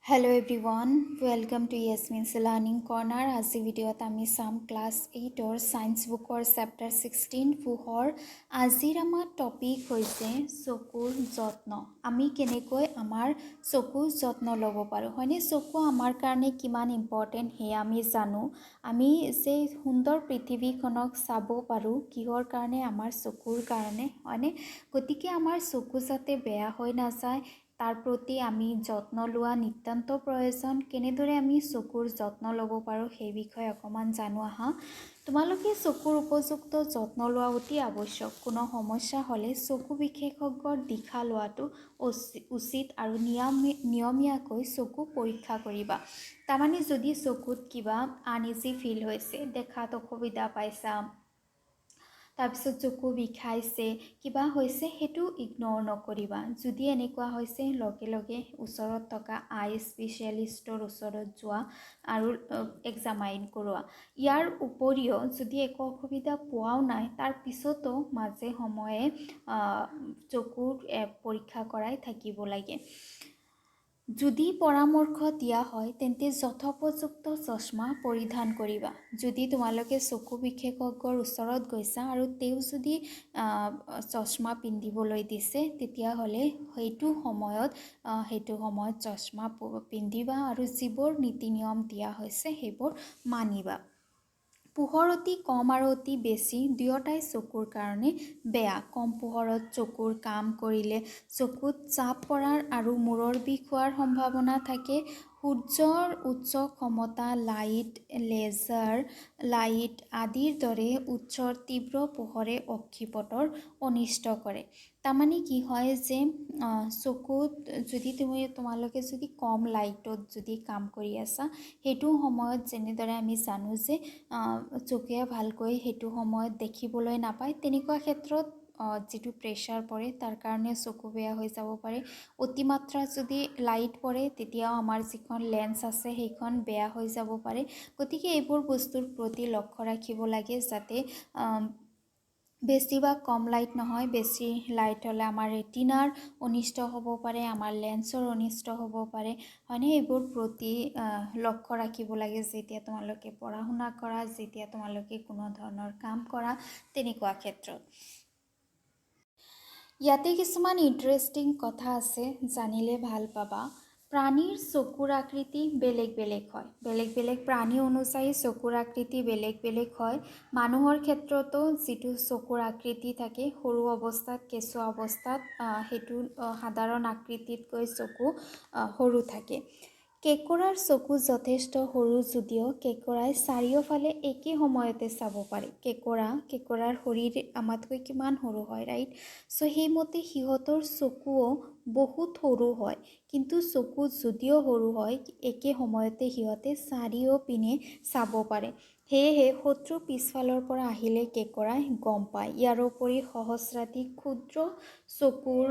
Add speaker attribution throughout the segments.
Speaker 1: Hello everyone, welcome to Yasmin's Learning Corner. আজি ভিডিঅ'ত আমি চাম ক্লাছ 8ৰ সায়েন্স বুকৰ চেপ্টাৰ 16 ফুহৰ। আজিৰ আমাৰ টপিক হৈছে চকুৰ যত্ন। আমি কেনেকৈ আমাৰ চকুৰ যত্ন ল'ব পাৰোঁ, হয়নে? চকু আমাৰ কাৰণে কিমান ইম্পৰ্টেণ্ট সেয়া আমি জানো। আমি যে সুন্দৰ পৃথিৱীখনক চাব পাৰোঁ কিহৰ কাৰণে? আমাৰ চকুৰ কাৰণে, হয়নে? গতিকে আমাৰ চকু যাতে বেয়া হৈ নাযায় তাৰ প্ৰতি আমি যত্ন লোৱা নিতান্ত প্ৰয়োজন। কেনেদৰে আমি চকুৰ যত্ন ল'ব পাৰোঁ সেই বিষয়ে অকণমান জানো আহা। তোমালোকে চকুৰ উপযুক্ত যত্ন লোৱা অতি আৱশ্যক। কোনো সমস্যা হ'লে চকু বিশেষজ্ঞৰ দিশা লোৱাটো উচিত আৰু নিয়মীয়াকৈ চকু পৰীক্ষা কৰিবা। তাৰমানে যদি চকুত কিবা আনইজি ফিল হৈছে, দেখাত অসুবিধা পাইছা, তাৰপিছত চকু বিষাইছে, কিবা হৈছে, সেইটো ইগন'ৰ নকৰিবা। যদি এনেকুৱা হৈছে লগে লগে ওচৰত থকা আই স্পেচিয়েলিষ্টৰ ওচৰত যোৱা আৰু এক্সামাইন কৰোৱা। ইয়াৰ উপৰিও যদি একো অসুবিধা পোৱাও নাই তাৰ পিছতো মাজে সময়ে চকুৰ পৰীক্ষা কৰাই থাকিব লাগে। যদি পৰামৰ্শ দিয়া হয় তেন্তে যথোপযুক্ত চশমা পৰিধান কৰিবা। যদি তোমালোকে চকু বিশেষজ্ঞৰ ওচৰত গৈছা আৰু তেওঁ যদি চশমা পিন্ধিবলৈ দিছে তেতিয়াহ'লে সেইটো সময়ত চশমা পিন্ধিবা আৰু যিবোৰ নীতি নিয়ম দিয়া হৈছে সেইবোৰ মানিবা। পোহৰ অতি কম আৰু অতি বেছি দুয়োটাই চকুৰ কাৰণে বেয়া। কম পোহৰত চকুৰ কাম কৰিলে চকুত চাপ পৰাৰ আৰু মূৰৰ বিষ হোৱাৰ সম্ভাৱনা থাকে। সূৰ্যৰ উচ্চ ক্ষমতা লাইট, লেজাৰ লাইট আদিৰ দৰে উচ্চৰ তীব্ৰ পোহৰে অক্ষিপটৰ অনিষ্ট কৰে। তাৰমানে কি হয় যে চকুত যদি তোমালোকে যদি কম লাইটত যদি কাম কৰি আছা, সেইটো সময়ত যেনেদৰে আমি জানো যে চকুৱে ভালকৈ সেইটো সময়ত দেখিবলৈ নাপায়। তেনেকুৱা ক্ষেত্ৰত যিটো প্ৰেছাৰ পৰে তাৰ কাৰণে চকু বেয়া হৈ যাব পাৰে। অতিমাত্ৰা যদি লাইট পৰে তেতিয়াও আমাৰ যিখন লেন্স আছে সেইখন বেয়া হৈ যাব পাৰে। গতিকে এইবোৰ বস্তুৰ প্ৰতি লক্ষ্য ৰাখিব লাগে যাতে বেছি বা কম লাইট নহয়। বেছি লাইট হ'লে আমাৰ ৰেটিনাৰ অনিষ্ট হ'ব পাৰে, আমাৰ লেন্সৰ অনিষ্ট হ'ব পাৰে, হয়নে? এইবোৰ প্ৰতি লক্ষ্য ৰাখিব লাগে যেতিয়া তোমালোকে পঢ়া শুনা কৰা, যেতিয়া তোমালোকে কোনো ধৰণৰ কাম কৰা, তেনেকুৱা ক্ষেত্ৰত। ইয়াতে কিছুমান ইণ্টাৰেষ্টিং কথা আছে, জানিলে ভাল পাবা। প্ৰাণীৰ চকুৰ আকৃতি বেলেগ বেলেগ হয়। বেলেগ বেলেগ প্ৰাণী অনুযায়ী চকুৰ আকৃতি বেলেগ বেলেগ হয়। মানুহৰ ক্ষেত্ৰতো যিটো চকুৰ আকৃতি থাকে, সৰু অৱস্থাত কেঁচুৱা অৱস্থাত সেইটো সাধাৰণ আকৃতিতকৈ চকু সৰু থাকে। কেঁকোৰাৰ চকু যথেষ্ট সৰু যদিও কেঁকোৰাই চাৰিওফালে একে সময়তে চাব পাৰে। কেঁকোৰাৰ শৰীৰ আমাতকৈ কিমান সৰু হয়, ৰাইট? চ' সেইমতে সিহঁতৰ চকুও বহুত সৰু হয়, কিন্তু চকু যদিও সৰু হয় একে সময়তে সিহঁতে চাৰিওপিনে চাব পাৰে। সেয়েহে শত্ৰু পিছফালৰ পৰা আহিলে কেঁকোৰাই গম পায়। ইয়াৰোপৰি সহস্ৰাধিক ক্ষুদ্ৰ চকুৰ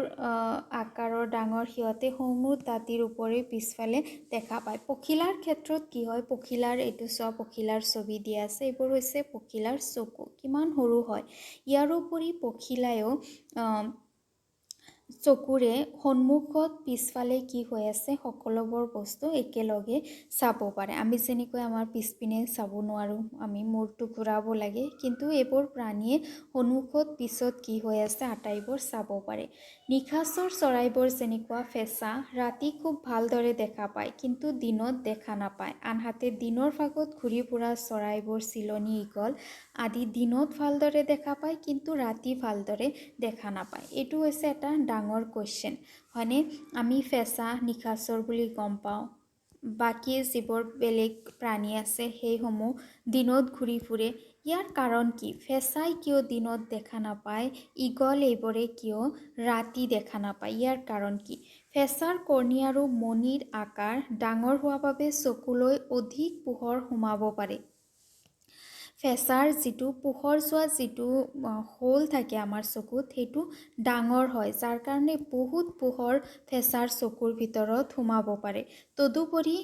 Speaker 1: আকাৰৰ ডাঙৰ সিহঁতে সৰু দাঁতিৰ ওপৰে পিছফালে দেখা পায়। পখিলাৰ ক্ষেত্ৰত কি হয়? পখিলাৰ এইটো চোৱা, পখিলাৰ ছবি দিয়া আছে, এইবোৰ হৈছে পখিলাৰ চকু, কিমান সৰু হয়। ইয়াৰোপৰি পখিলায়ো চকুৰে সন্মুখত পিছফালে কি হৈ আছে সকলোবোৰ বস্তু একেলগে চাব পাৰে। আমি যেনেকৈ আমাৰ পিছপিনে চাব নোৱাৰোঁ, আমি মূৰটো ঘূৰাব লাগে, কিন্তু এইবোৰ প্ৰাণীয়ে সন্মুখত পিছত কি হৈ আছে আটাইবোৰ চাব পাৰে। নিশাচৰ চৰাইবোৰ যেনেকুৱা ফেঁচা ৰাতি খুব ভালদৰে দেখা পায় কিন্তু দিনত দেখা নাপায়। আনহাতে দিনৰ ভাগত ঘূৰি ফুৰা চৰাইবোৰ চিলনী ঈগল আদি দিনত ভালদৰে দেখা পায় কিন্তু ৰাতি ভালদৰে দেখা নাপায়। এইটো হৈছে এটা ডাঙৰ কুৱেশ্যন, হয়নে? আমি ফেঁচা নিশাচৰ বুলি গম পাওঁ, বাকী যিবোৰ বেলেগ প্ৰাণী আছে সেইসমূহ দিনত ঘূৰি ফুৰে। ইয়াৰ কাৰণ কি? ফেঁচাই কিয় দিনত দেখা নাপায়, ঈগল এইবোৰে কিয় ৰাতি দেখা নাপায়? ইয়াৰ কাৰণ কি? ফেঁচাৰ কৰ্ণী আৰু মণিৰ আকাৰ ডাঙৰ হোৱাৰ বাবে চকুলৈ অধিক পোহৰ সোমাব পাৰে। ফেঁচাৰ যিটো পোহৰ যোৱা যিটো হোল থাকে আমাৰ চকুত সেইটো ডাঙৰ হয়, যাৰ কাৰণে বহুত পোহৰ ফেঁচাৰ চকুৰ ভিতৰত সোমাব পাৰে। তদুপৰি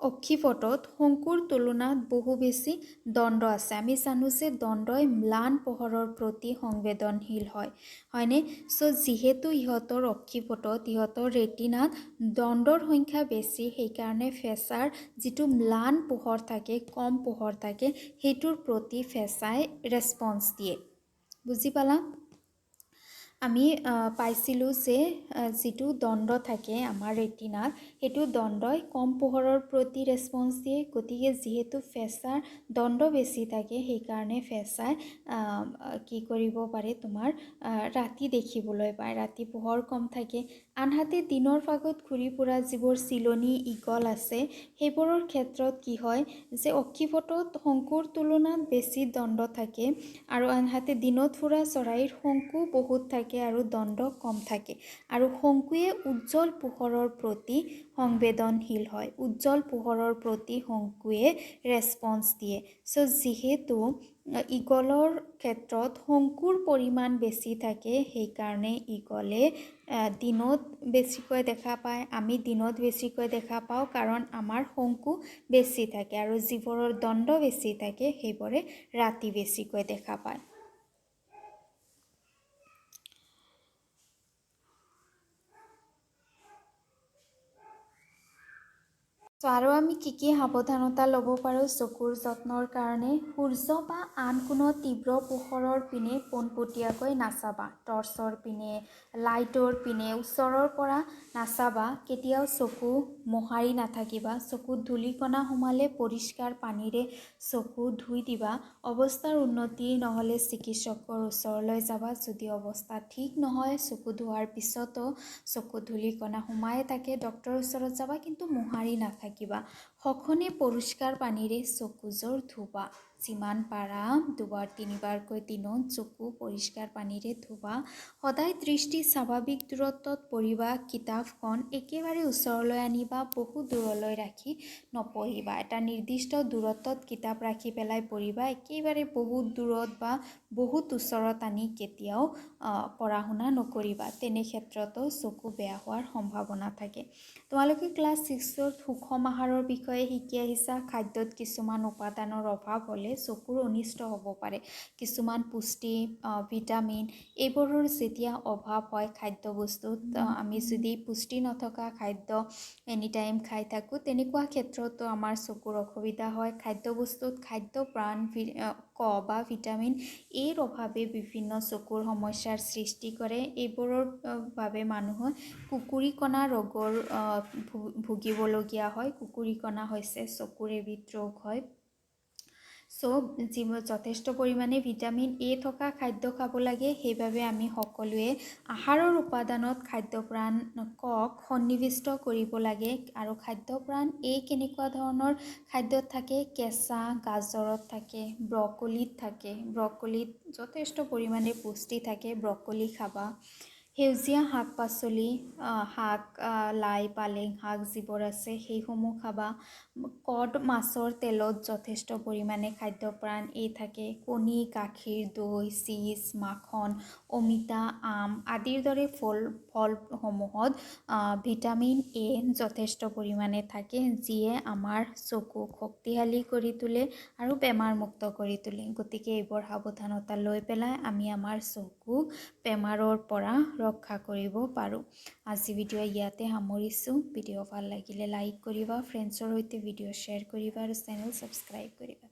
Speaker 1: অক্ষিপটত শংকুৰ তুলনাত বহু বেছি দণ্ড আছে। আমি জানো যে দণ্ডই ম্লান পোহৰৰ প্ৰতি সংবেদনশীল হয়নে? চ' যিহেতু ইহঁতৰ অক্ষিপটত ইহঁতৰ ৰেটিনাত দণ্ডৰ সংখ্যা বেছি, সেইকাৰণে ফেঁচাৰ যিটো ম্লান পোহৰ থাকে, কম পোহৰ থাকে, সেইটোৰ প্ৰতি ফেঁচাই ৰেছপন্স দিয়ে। বুজি পালা? আমি পাইছিলোঁ যে যিটো দণ্ড থাকে আমাৰ ৰেটিনাত, সেইটো দণ্ডই কম পোহৰৰ প্ৰতি ৰেছপন্স দিয়ে। গতিকে যিহেতু ফেঁচাৰ দণ্ড বেছি থাকে, সেইকাৰণে ফেঁচাই কি কৰিব পাৰে, তোমাৰ ৰাতি দেখিবলৈ পায়, ৰাতি পোহৰ কম থাকে। আনহাতে দিনৰ ভাগত ঘূৰি ফুৰা যিবোৰ চিলনী ঈগল আছে, সেইবোৰৰ ক্ষেত্ৰত কি হয় যে অক্ষিপটত শংকুৰ তুলনাত বেছি দণ্ড থাকে, আৰু আনহাতে দিনত ফুৰা চৰাইৰ শংকু বহুত থাকে আৰু দণ্ড কম থাকে। আৰু শংকুৱে উজ্জ্বল পোহৰৰ প্ৰতি সংবেদনশীল হয়, উজ্জ্বল পোহৰৰ প্ৰতি শংকুৱে ৰেছপন্স দিয়ে। চ' যিহেতু ঈগলৰ ক্ষেত্ৰত শংকুৰ পৰিমাণ বেছি থাকে, সেইকাৰণে ঈগলে দিনত বেছিকৈ দেখা পায়। আমি দিনত বেছিকৈ দেখা পাওঁ কাৰণ আমাৰ শংকু বেছি থাকে, আৰু যিবোৰৰ দণ্ড বেছি থাকে সেইবোৰে ৰাতি বেছিকৈ দেখা পায়। আৰু আমি কি সাৱধানতা ল'ব পাৰোঁ চকুৰ যত্নৰ কাৰণে? সূৰ্য বা আন কোনো তীব্ৰ পোহৰৰ পিনে পোনপটীয়াকৈ নাচাবা। টৰ্চৰ পিনে, লাইটৰ পিনে ওচৰৰ পৰা নাচাবা। কেতিয়াও চকু মোহাৰি নাথাকিবা। চকুত ধূলিকণা সোমালে পৰিষ্কাৰ পানীৰে চকু ধুই দিবা। অৱস্থাৰ উন্নতি নহ'লে চিকিৎসকৰ ওচৰলৈ যাবা। যদি অৱস্থা ঠিক নহয়, চকু ধোৱাৰ পিছতো চকুত ধূলিকণা সোমাই থাকে, ডক্তৰৰ ওচৰত যাবা, কিন্তু মোহাৰি নাথাকিবা। সঘনে পৰিষ্কাৰ পানীৰে চকুযোৰ ধুবা। যিমান পাৰা 2-3বাৰকৈ দিনত চকু পৰিষ্কাৰ পানীৰে ধুবা। সদায় দৃষ্টি স্বাভাৱিক দূৰত্বত পঢ়িবা। কিতাপখন একেবাৰে ওচৰলৈ আনিবা, বহু দূৰলৈ ৰাখি নপঢ়িবা। এটা নিৰ্দিষ্ট দূৰত্বত কিতাপ ৰাখি পেলাই পঢ়িবা। একেবাৰে বহুত দূৰত বা বহুত ওচৰত আনি কেতিয়াও পঢ়া শুনা নকৰিবা। তেনে ক্ষেত্ৰতো চকু বেয়া হোৱাৰ সম্ভাৱনা থাকে। তোমালোকে ক্লাছ 6ত সুষম আহাৰৰ বিষয়ে শিকি আহিছা। খাদ্যত কিছুমান উপাদানৰ অভাৱ হ'লে চকুৰ অনিষ্ট হ'ব পাৰে। কিছুমান পুষ্টি, ভিটামিন এইবোৰৰ যেতিয়া অভাৱ হয় খাদ্যবস্তুত, আমি যদি পুষ্টি নথকা খাদ্য এনিটাইম খাই থাকোঁ, তেনেকুৱা ক্ষেত্ৰতো আমাৰ চকুৰ অসুবিধা হয়। খাদ্যবস্তুত খাদ্য প্ৰাণ ক বা ভিটামিন এৰ অভাৱে বিভিন্ন চকুৰ সমস্যাৰ সৃষ্টি কৰে। এইবোৰৰ বাবে মানুহৰ কুকুৰিকণা ৰোগৰ ভুগিবলগীয়া হয়। কুকুৰিকণা হৈছে চকুৰ এবিধ ৰোগ হয়। যথেষ্ট পৰিমাণে ভিটামিন এ থকা খাদ্য খাব লাগে। সেইবাবে আমি সকলোৱে আহাৰৰ উপাদানত খাদ্যপ্ৰাণ কক সন্নিৱিষ্ট কৰিব লাগে। আৰু খাদ্যপ্ৰাণ এ কেনেকুৱা ধৰণৰ খাদ্যত থাকে? কেঁচা গাজৰত থাকে, ব্ৰকলিত থাকে। ব্ৰকলিত যথেষ্ট পৰিমাণে পুষ্টি থাকে, ব্ৰকলি খাবা। সেউজীয়া শাক পাচলি, শাক, লাই, পালেং শাক যিবোৰ আছে সেইসমূহ খাবা। কড মাছৰ তেলত যথেষ্ট পৰিমাণে খাদ্যপ্ৰাণ এ থাকে। কণী, গাখীৰ, দৈ, চীজ, মাখন, অমিতা, আম আদিৰ দৰে ফলসমূহত ভিটামিন এ যথেষ্ট পৰিমাণে থাকে, যিয়ে আমাৰ চকুক শক্তিশালী কৰি তোলে আৰু বেমাৰমুক্ত কৰি তোলে। গতিকে এইবোৰ সাৱধানতা লৈ পেলাই আমি আমাৰ চকুক বেমাৰৰ পৰা ৰক্ষা কৰিব পাৰোঁ। আজি ভিডিঅ' ইয়াতে সামৰিছোঁ। ভিডিঅ' ভাল লাগিলে লাইক কৰিবা, ফ্ৰেণ্ডছৰ সৈতে ভিডিঅ' শ্বেয়াৰ কৰিবা আৰু চেনেল ছাবস্ক্ৰাইব কৰিবা।